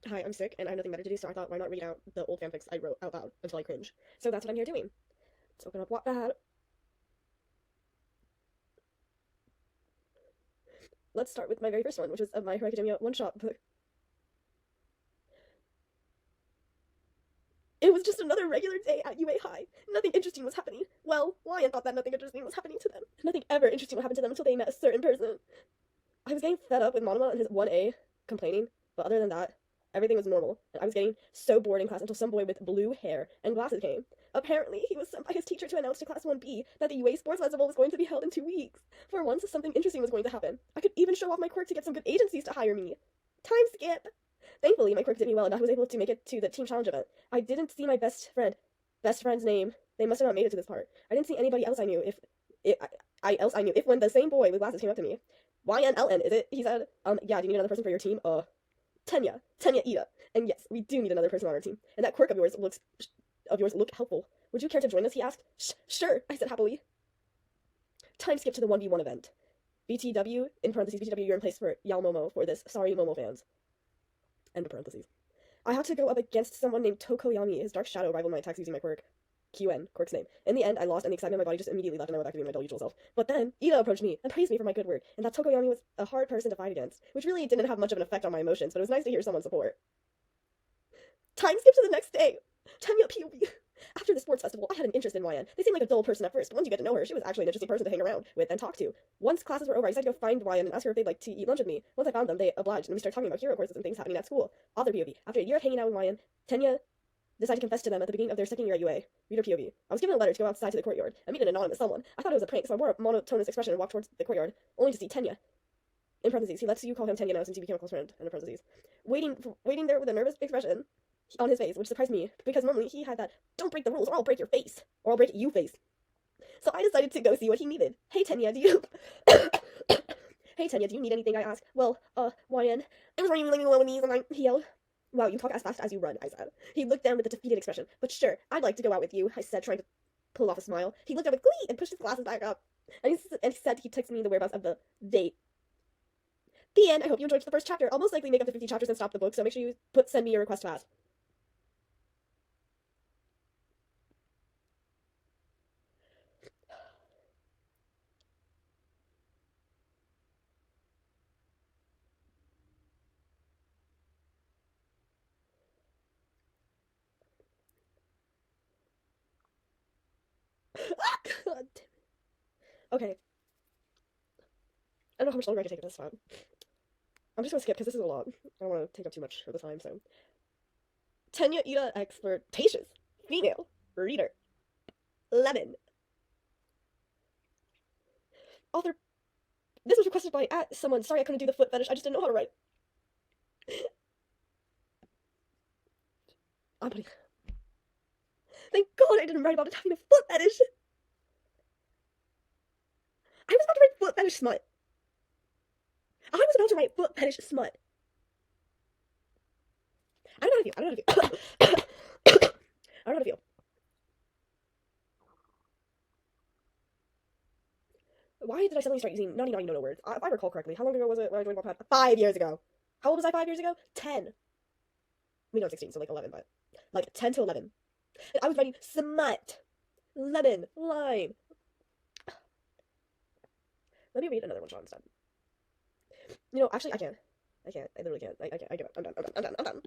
Hi, I'm sick and I have nothing better to do, so I thought, why not read out the old fanfics I wrote out loud until I cringe. So that's what I'm here doing. Let's open up Wattpad. Let's start with my very first one, which is a My Hero Academia one-shot book. It was just another regular day at UA High. Nothing interesting was happening. Well, Lion thought that nothing interesting was happening to them. Nothing ever interesting would happen to them until they met a certain person. I was getting fed up with Monoma and his 1A complaining, but other than that, everything was normal, and I was getting so bored in class until some boy with blue hair and glasses came. Apparently, he was sent by his teacher to announce to Class 1B that the UA Sports Festival was going to be held in 2 weeks. For once, something interesting was going to happen. I could even show off my quirk to get some good agencies to hire me. Time skip! Thankfully, my quirk did me well, and I was able to make it to the team challenge event. I didn't see my best friend's name. They must have not made it to this part. I didn't see anybody else I knew. If when the same boy with glasses came up to me, YNLN, is it? He said, yeah, do you need another person for your team? Tenya Ida. And yes, we do need another person on our team. And that quirk of yours look helpful. Would you care to join us? He asked. Sure, I said happily. Time skip to the 1v1 event. BTW, in parentheses, BTW, you're in place for Yal Momo for this. Sorry, Momo fans. End of parentheses. I had to go up against someone named Tokoyami. His dark shadow rivaled my attacks using my quirk. QN, quirk's name. In the end, I lost, and the excitement in my body just immediately left, and I went back to being my dull usual self. But then, Ida approached me and praised me for my good work, and that Tokoyami was a hard person to fight against, which really didn't have much of an effect on my emotions, but it was nice to hear someone's support. Time skip to the next day. Tanya POV. After the sports festival, I had an interest in YN. They seemed like a dull person at first, but once you get to know her, she was actually an interesting person to hang around with and talk to. Once classes were over, I decided to go find YN and ask her if they'd like to eat lunch with me. Once I found them, they obliged, and we started talking about hero courses and things happening at school. Author POV. After a year of hanging out with YN, Tanya decided to confess to them at the beginning of their second year at UA. Reader POV. I was given a letter to go outside to the courtyard and meet an anonymous someone. I thought it was a prank, so I wore a monotonous expression and walked towards the courtyard, only to see Tenya. In parentheses, he lets you call him Tenya now since you became a close friend. End of parentheses. Waiting there with a nervous expression on his face, which surprised me, because normally he had that, don't break the rules or I'll break your face, or I'll break you face. So I decided to go see what he needed. Hey Tenya, do you... Hey Tenya, do you need anything? I asked. Well, YN, I was running really low on these, and he yelled. Wow, you talk as fast as you run, I said. He looked down with a defeated expression. But sure, I'd like to go out with you, I said, trying to pull off a smile. He looked up with glee and pushed his glasses back up. And he said he'd text me the whereabouts of the date. The end. I hope you enjoyed the first chapter. I'll most likely make up the 50 chapters and stop the book, so make sure you send me a request fast. Okay. I don't know how much longer I can take it this time. I'm just gonna skip because this is a lot. I don't want to take up too much of the time, so. Tenya Ida Expertatious. Female. Reader. Lemon. Author. This was requested by someone. Sorry I couldn't do the foot fetish. I just didn't know how to write. I'm putting. Thank God I didn't write about it having a foot fetish. I was about to write foot fetish smut. I was about to write foot fetish smut. I don't know how to feel. I don't know how to feel. I don't know how to feel. Why did I suddenly start using naughty no words? If I recall correctly, how long ago was it when I joined Wattpad? 5 years ago. How old was I 5 years ago? 10. We know 16, so like 11, but like 10 to 11. And I was writing smut, lemon, lime. Let me read another one shot instead. Actually, I can't. I literally can't. I can't. I give up. I'm done.